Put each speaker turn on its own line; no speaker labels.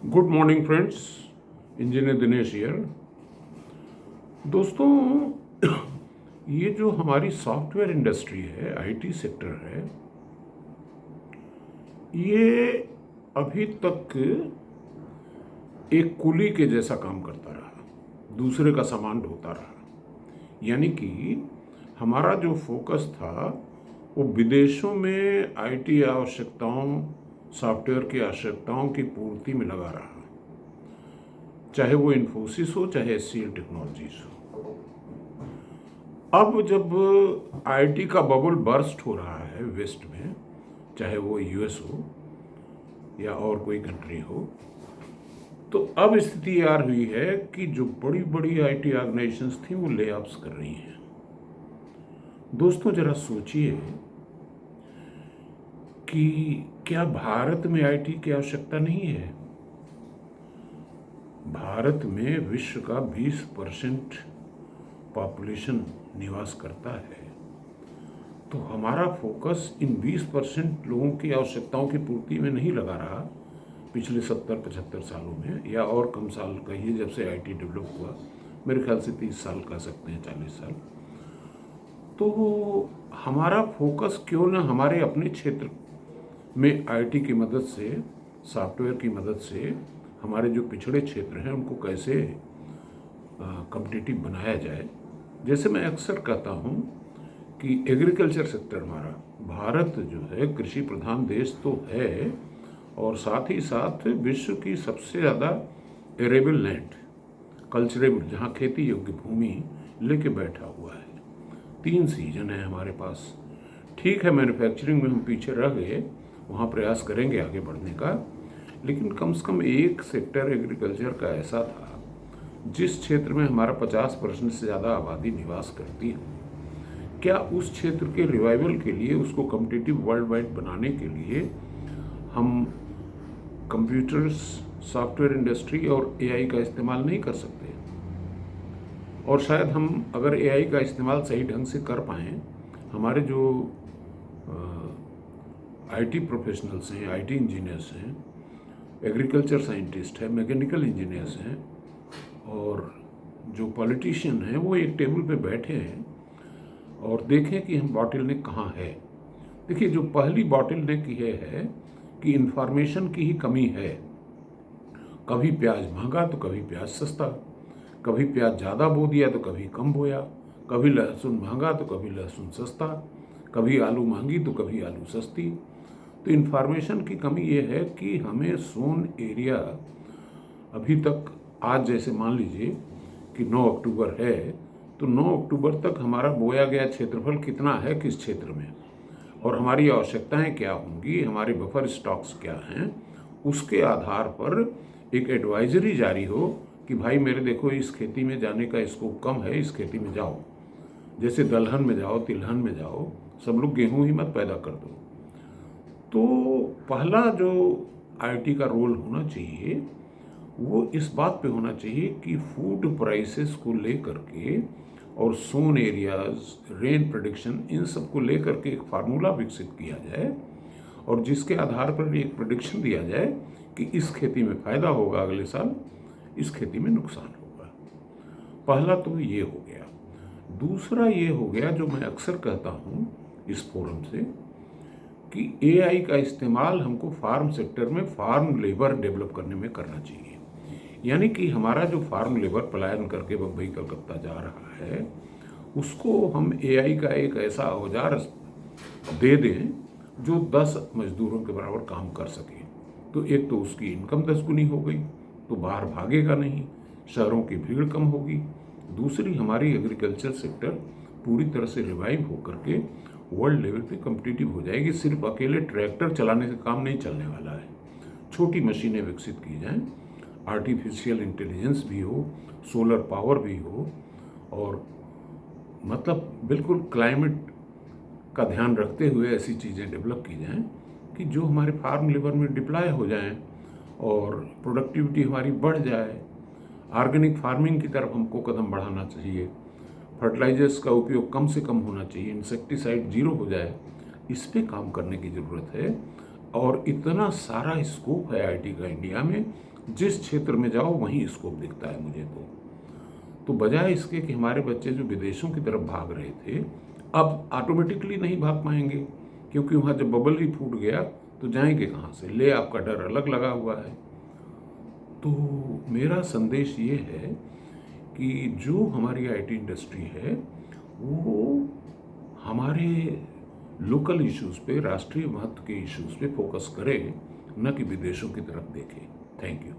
Good morning friends, engineer Dinesh here. दोस्तों, ये जो हमारी सॉफ्टवेयर इंडस्ट्री है, आईटी सेक्टर है, ये अभी तक एक कुली के जैसा काम करता रहा, दूसरे का सामान ढोता रहा। यानी कि हमारा जो फोकस था वो विदेशों में आईटी आवश्यकताओं, सॉफ्टवेयर की आवश्यकताओं की पूर्ति में लगा रहा, चाहे वो इन्फोसिस हो, चाहे एचसीएल टेक्नोलॉजीज हो। अब जब आईटी का बबल बर्स्ट हो रहा है वेस्ट में, चाहे वो यूएस हो या और कोई कंट्री हो, तो अब स्थिति यार हुई है कि जो बड़ी बड़ी आईटी ऑर्गेनाइजेशंस थी वो ले ऑफ्स कर रही हैं। दोस्तों, जरा सोचिए कि क्या भारत में आईटी की आवश्यकता नहीं है? भारत में विश्व का 20% पॉपुलेशन निवास करता है, तो हमारा फोकस इन 20% लोगों की आवश्यकताओं की पूर्ति में नहीं लगा रहा पिछले 70-75 सालों में, या और कम साल कहिए जब से आईटी डेवलप हुआ, मेरे ख्याल से 30 साल कह सकते हैं, 40 साल। तो हमारा फोकस क्यों ना हमारे अपने क्षेत्र में आईटी की मदद से, सॉफ्टवेयर की मदद से हमारे जो पिछड़े क्षेत्र हैं उनको कैसे कॉम्पिटिटिव बनाया जाए। जैसे मैं अक्सर कहता हूँ कि एग्रीकल्चर सेक्टर हमारा, भारत जो है कृषि प्रधान देश तो है, और साथ ही साथ विश्व की सबसे ज़्यादा एरेबल लैंड, कल्चरेबल, जहाँ खेती योग्य भूमि लेके बैठा हुआ है। 3 सीजन है हमारे पास। ठीक है, मैन्युफैक्चरिंग में हम पीछे रह गए, वहाँ प्रयास करेंगे आगे बढ़ने का, लेकिन कम से कम एक सेक्टर एग्रीकल्चर का ऐसा था जिस क्षेत्र में हमारा 50% से ज़्यादा आबादी निवास करती है। क्या उस क्षेत्र के रिवाइवल के लिए, उसको कॉम्पिटिटिव वर्ल्ड वाइड बनाने के लिए हम कंप्यूटर्स, सॉफ्टवेयर इंडस्ट्री और एआई का इस्तेमाल नहीं कर सकते? और शायद हम अगर एआई का इस्तेमाल सही ढंग से कर पाएँ, हमारे जो आईटी प्रोफेशनल्स हैं, आईटी इंजीनियर्स हैं, एग्रीकल्चर साइंटिस्ट हैं, मैकेनिकल इंजीनियर्स हैं, और जो पॉलिटिशियन हैं, वो एक टेबल पे बैठे हैं और देखें कि हम बॉटल नेक कहाँ है। देखिए, जो पहली बॉटल नेक ये है कि इंफॉर्मेशन की ही कमी है। कभी प्याज महंगा तो कभी प्याज सस्ता, कभी प्याज ज़्यादा बो दिया तो कभी कम बोया, कभी लहसुन महंगा तो कभी लहसुन सस्ता, कभी आलू महंगी तो कभी आलू सस्ती। तो इन्फॉर्मेशन की कमी ये है कि हमें सोन एरिया अभी तक, आज जैसे मान लीजिए कि 9 अक्टूबर है, तो 9 अक्टूबर तक हमारा बोया गया क्षेत्रफल कितना है किस क्षेत्र में, और हमारी आवश्यकताएं क्या होंगी, हमारे बफर स्टॉक्स क्या हैं, उसके आधार पर एक एडवाइजरी जारी हो कि भाई मेरे देखो इस खेती में जाने का स्कोप कम है, इस खेती में जाओ। जैसे दलहन में जाओ, तिलहन में जाओ, सब लोग गेहूं ही मत पैदा कर दो। तो पहला जो आईटी का रोल होना चाहिए वो इस बात पे होना चाहिए कि फूड प्राइसेस को लेकर के और सोन एरियाज, रेन प्रेडिक्शन, इन सब को लेकर के एक फार्मूला विकसित किया जाए, और जिसके आधार पर एक प्रेडिक्शन दिया जाए कि इस खेती में फ़ायदा होगा, अगले साल इस खेती में नुकसान होगा। पहला तो ये हो गया। दूसरा ये हो गया जो मैं अक्सर कहता हूँ इस फोरम से, कि एआई का इस्तेमाल हमको फार्म सेक्टर में फार्म लेबर डेवलप करने में करना चाहिए। यानी कि हमारा जो फार्म लेबर पलायन करके बम्बई कलकत्ता जा रहा है, उसको हम एआई का एक ऐसा औजार दे दें जो 10 मजदूरों के बराबर काम कर सके। तो एक तो उसकी इनकम 10 गुनी हो गई, तो बाहर भागेगा नहीं, शहरों की भीड़ कम होगी। दूसरी, हमारी एग्रीकल्चर सेक्टर पूरी तरह से रिवाइव होकर के वर्ल्ड लेवल पे कॉम्पिटिटिव हो जाएगी। सिर्फ अकेले ट्रैक्टर चलाने से काम नहीं चलने वाला है, छोटी मशीनें विकसित की जाएं, आर्टिफिशियल इंटेलिजेंस भी हो, सोलर पावर भी हो, और मतलब बिल्कुल क्लाइमेट का ध्यान रखते हुए ऐसी चीज़ें डेवलप की जाएं कि जो हमारे फार्म लेबर में डिप्लॉय हो जाएं और प्रोडक्टिविटी हमारी बढ़ जाए। ऑर्गेनिक फार्मिंग की तरफ हमको कदम बढ़ाना चाहिए, फर्टिलाइजर्स का उपयोग कम से कम होना चाहिए, इंसेक्टिसाइड जीरो हो जाए। इस पे काम करने की ज़रूरत है और इतना सारा स्कोप है आईटी का इंडिया में, जिस क्षेत्र में जाओ वहीं स्कोप दिखता है मुझे तो बजाय इसके कि हमारे बच्चे जो विदेशों की तरफ भाग रहे थे, अब ऑटोमेटिकली नहीं भाग पाएंगे, क्योंकि वहाँ जब बबल ही फूट गया तो जाएंगे कहाँ से, ले आपका डर अलग लगा हुआ है। तो मेरा संदेश ये है कि जो हमारी आईटी इंडस्ट्री है वो हमारे लोकल इश्यूज़ पे, राष्ट्रीय महत्व के इश्यूज़ पे फोकस करे, न कि विदेशों की तरफ देखे। Thank you.